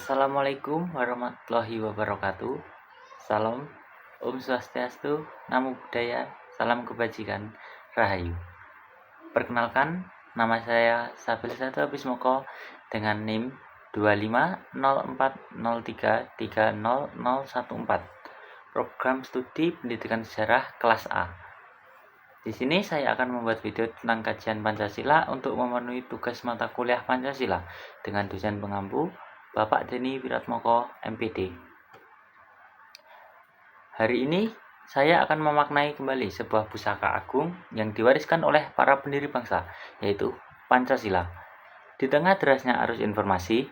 Assalamualaikum warahmatullahi wabarakatuh. Salam, Om Swastiastu, Namo Buddhaya, Salam Kebajikan, Rahayu. Perkenalkan, nama saya Sabil Satu Abismoko dengan NIM 250403300014. Program Studi Pendidikan Sejarah kelas A. Di sini saya akan membuat video tentang kajian Pancasila untuk memenuhi tugas mata kuliah Pancasila dengan dosen pengampu Bapak Denny Wiratmoko, MPD. Hari ini saya akan memaknai kembali sebuah pusaka agung yang diwariskan oleh para pendiri bangsa, yaitu Pancasila. Di tengah derasnya arus informasi,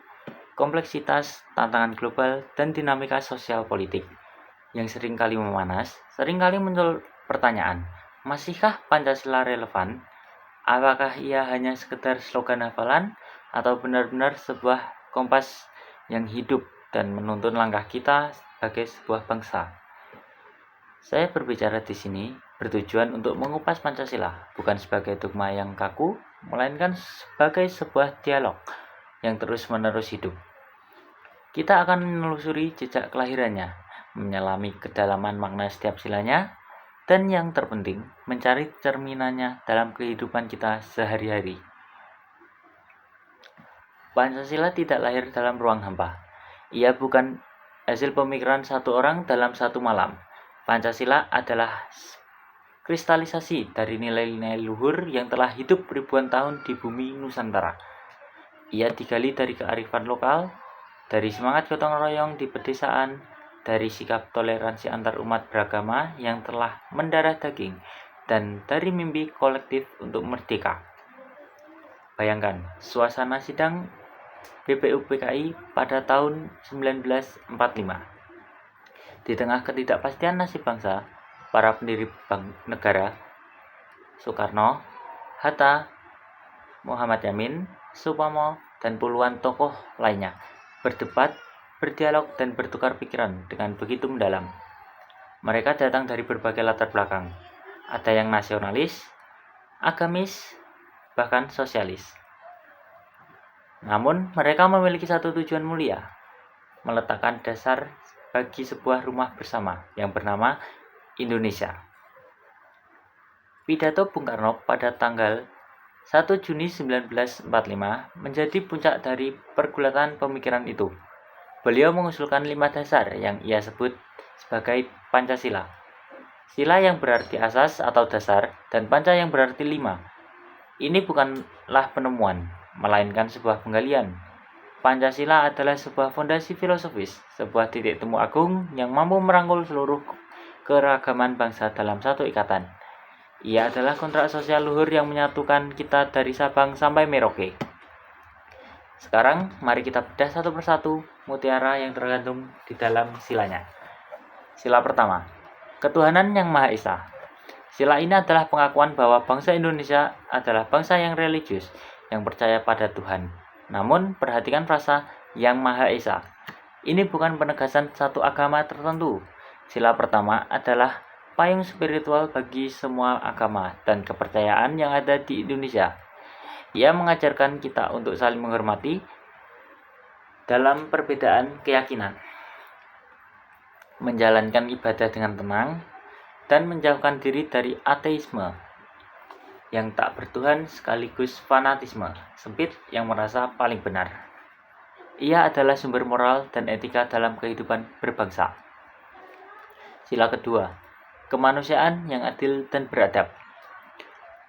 kompleksitas, tantangan global, dan dinamika sosial politik yang seringkali memanas, seringkali muncul pertanyaan, masihkah Pancasila relevan? Apakah ia hanya sekedar slogan hafalan atau benar-benar sebuah kompas yang hidup dan menuntun langkah kita sebagai sebuah bangsa? Saya berbicara di sini bertujuan untuk mengupas Pancasila, bukan sebagai dogma yang kaku, melainkan sebagai sebuah dialog yang terus-menerus hidup. Kita akan menelusuri jejak kelahirannya, menyelami kedalaman makna setiap silanya, dan yang terpenting, mencari cerminannya dalam kehidupan kita sehari-hari. Pancasila tidak lahir dalam ruang hampa. Ia bukan hasil pemikiran satu orang dalam satu malam. Pancasila adalah kristalisasi dari nilai-nilai luhur yang telah hidup ribuan tahun di bumi Nusantara. Ia digali dari kearifan lokal, dari semangat gotong royong di pedesaan, dari sikap toleransi antar umat beragama yang telah mendarah daging, dan dari mimpi kolektif untuk merdeka. Bayangkan, suasana sidang BPUPKI pada tahun 1945. Di tengah ketidakpastian nasib bangsa, para pendiri negara, Soekarno, Hatta, Muhammad Yamin, Supomo, dan puluhan tokoh lainnya berdebat, berdialog, dan bertukar pikiran dengan begitu mendalam. Mereka datang dari berbagai latar belakang. Ada yang nasionalis, agamis, bahkan sosialis. Namun, mereka memiliki satu tujuan mulia, meletakkan dasar bagi sebuah rumah bersama yang bernama Indonesia. Pidato Bung Karno pada tanggal 1 Juni 1945 menjadi puncak dari pergulatan pemikiran itu. Beliau mengusulkan 5 dasar yang ia sebut sebagai Pancasila. Sila yang berarti asas atau dasar, dan Panca yang berarti 5. Ini bukanlah penemuan, melainkan sebuah penggalian. Pancasila adalah sebuah fondasi filosofis, sebuah titik temu agung yang mampu merangkul seluruh keragaman bangsa dalam satu ikatan. Ia adalah kontrak sosial luhur yang menyatukan kita dari Sabang sampai Merauke. Sekarang, mari kita bedah satu persatu mutiara yang tergantung di dalam silanya. Sila pertama, ketuhanan yang Maha Esa. Sila ini adalah pengakuan bahwa bangsa Indonesia adalah bangsa yang religius, yang percaya pada Tuhan. Namun, perhatikan frasa yang Maha Esa. Ini bukan penegasan satu agama tertentu. Sila pertama adalah payung spiritual bagi semua agama dan kepercayaan yang ada di Indonesia. Ia mengajarkan kita untuk saling menghormati dalam perbedaan keyakinan, menjalankan ibadah dengan tenang, dan menjauhkan diri dari ateisme yang tak bertuhan sekaligus fanatisme sempit yang merasa paling benar. Ia adalah sumber moral dan etika dalam kehidupan berbangsa. Sila kedua, kemanusiaan yang adil dan beradab.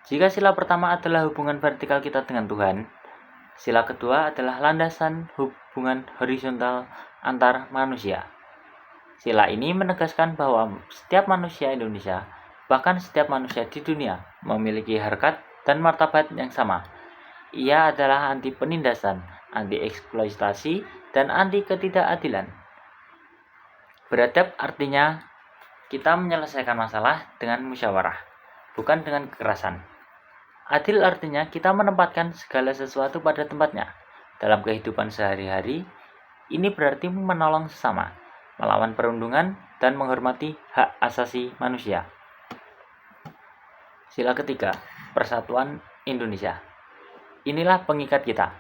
Jika sila pertama adalah hubungan vertikal kita dengan Tuhan, sila kedua adalah landasan hubungan horizontal antar manusia. Sila ini menegaskan bahwa setiap manusia Indonesia, bahkan setiap manusia di dunia, memiliki harkat dan martabat yang sama. Ia adalah anti penindasan, anti eksploitasi, dan anti ketidakadilan. Beradab artinya kita menyelesaikan masalah dengan musyawarah, bukan dengan kekerasan. Adil artinya kita menempatkan segala sesuatu pada tempatnya. Dalam kehidupan sehari-hari, ini berarti menolong sesama, melawan perundungan, dan menghormati hak asasi manusia. Sila ketiga, Persatuan Indonesia. Inilah pengikat kita.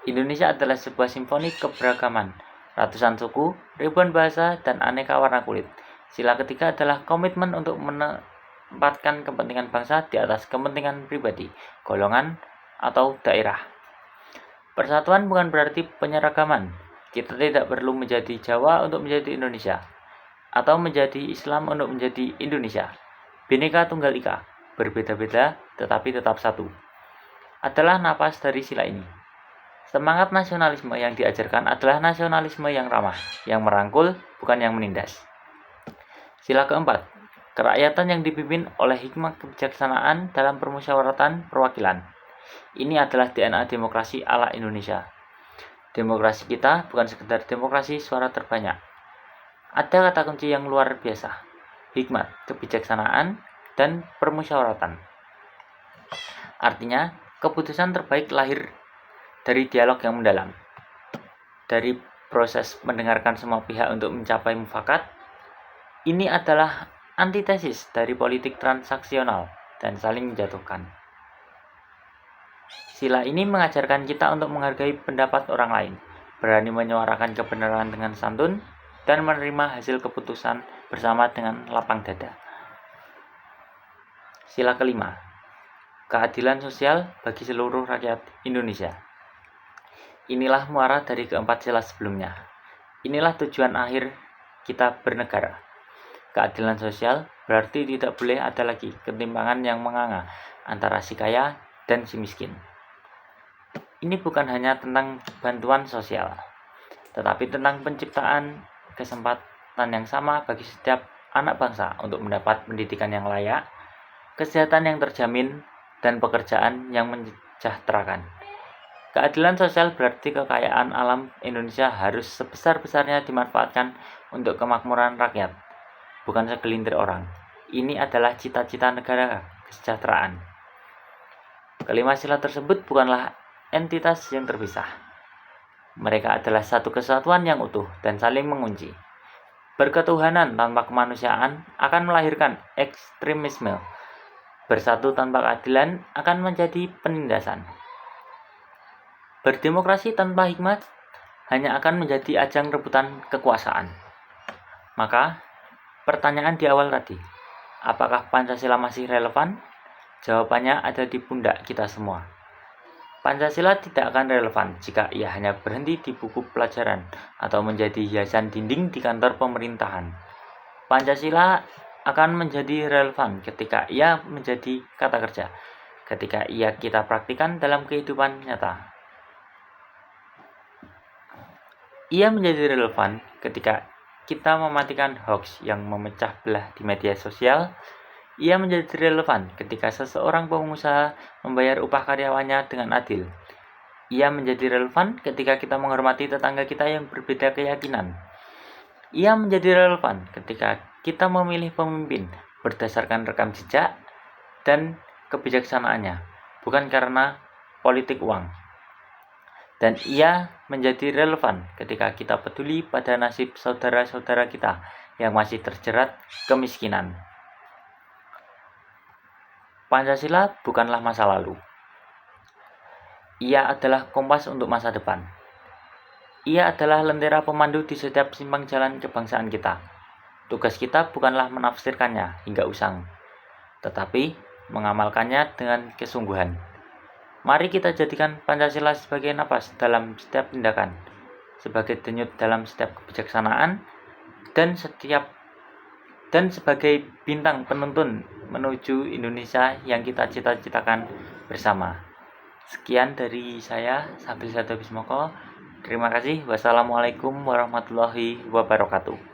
Indonesia adalah sebuah simfoni keberagaman, ratusan suku, ribuan bahasa, dan aneka warna kulit. Sila ketiga adalah komitmen untuk menempatkan kepentingan bangsa di atas kepentingan pribadi, golongan, atau daerah. Persatuan bukan berarti penyeragaman. Kita tidak perlu menjadi Jawa untuk menjadi Indonesia, atau menjadi Islam untuk menjadi Indonesia. Bhinneka Tunggal Ika, berbeda-beda tetapi tetap satu, adalah napas dari sila ini. Semangat nasionalisme yang diajarkan adalah nasionalisme yang ramah, yang merangkul, bukan yang menindas. Sila keempat, kerakyatan yang dipimpin oleh hikmah kebijaksanaan dalam permusyawaratan perwakilan. Ini adalah DNA demokrasi ala Indonesia. Demokrasi kita bukan sekedar demokrasi suara terbanyak. Ada kata kunci yang luar biasa, hikmat, kebijaksanaan, dan permusyawaratan. Artinya, keputusan terbaik lahir dari dialog yang mendalam, dari proses mendengarkan semua pihak untuk mencapai mufakat. Ini adalah antitesis dari politik transaksional dan saling menjatuhkan. Sila ini mengajarkan kita untuk menghargai pendapat orang lain, berani menyuarakan kebenaran dengan santun, dan menerima hasil keputusan bersama dengan lapang dada. Sila kelima, keadilan sosial bagi seluruh rakyat Indonesia. Inilah muara dari keempat sila sebelumnya. Inilah tujuan akhir kita bernegara. Keadilan sosial berarti tidak boleh ada lagi ketimpangan yang menganga antara si kaya dan si miskin. Ini bukan hanya tentang bantuan sosial, tetapi tentang penciptaan kesempatan yang sama bagi setiap anak bangsa untuk mendapat pendidikan yang layak, kesehatan yang terjamin, dan pekerjaan yang mensejahterakan. Keadilan sosial berarti kekayaan alam Indonesia harus sebesar-besarnya dimanfaatkan untuk kemakmuran rakyat, bukan segelintir orang. Ini adalah cita-cita negara kesejahteraan. Kelima sila tersebut bukanlah entitas yang terpisah. Mereka adalah satu kesatuan yang utuh dan saling mengunci. Berketuhanan tanpa kemanusiaan akan melahirkan ekstremisme. Bersatu tanpa keadilan akan menjadi penindasan. Berdemokrasi tanpa hikmat hanya akan menjadi ajang rebutan kekuasaan. Maka, pertanyaan di awal tadi, apakah Pancasila masih relevan? Jawabannya ada di pundak kita semua. Pancasila tidak akan relevan jika ia hanya berhenti di buku pelajaran atau menjadi hiasan dinding di kantor pemerintahan. Pancasila akan menjadi relevan ketika ia menjadi kata kerja, ketika ia kita praktikkan dalam kehidupan nyata. Ia menjadi relevan ketika kita mematikan hoax yang memecah belah di media sosial. Ia menjadi relevan ketika seseorang pengusaha membayar upah karyawannya dengan adil. Ia menjadi relevan ketika kita menghormati tetangga kita yang berbeda keyakinan. Ia menjadi relevan ketika kita memilih pemimpin berdasarkan rekam jejak dan kebijaksanaannya, bukan karena politik uang. Dan ia menjadi relevan ketika kita peduli pada nasib saudara-saudara kita yang masih terjerat kemiskinan. Pancasila bukanlah masa lalu. Ia adalah kompas untuk masa depan. Ia adalah lentera pemandu di setiap simpang jalan kebangsaan kita. Tugas kita bukanlah menafsirkannya hingga usang, tetapi mengamalkannya dengan kesungguhan. Mari kita jadikan Pancasila sebagai napas dalam setiap tindakan, sebagai denyut dalam setiap kebijaksanaan, dan sebagai bintang penuntun menuju Indonesia yang kita cita-citakan bersama. Sekian dari saya, Sabil Sado Bismoko. Terima kasih. Wassalamualaikum warahmatullahi wabarakatuh.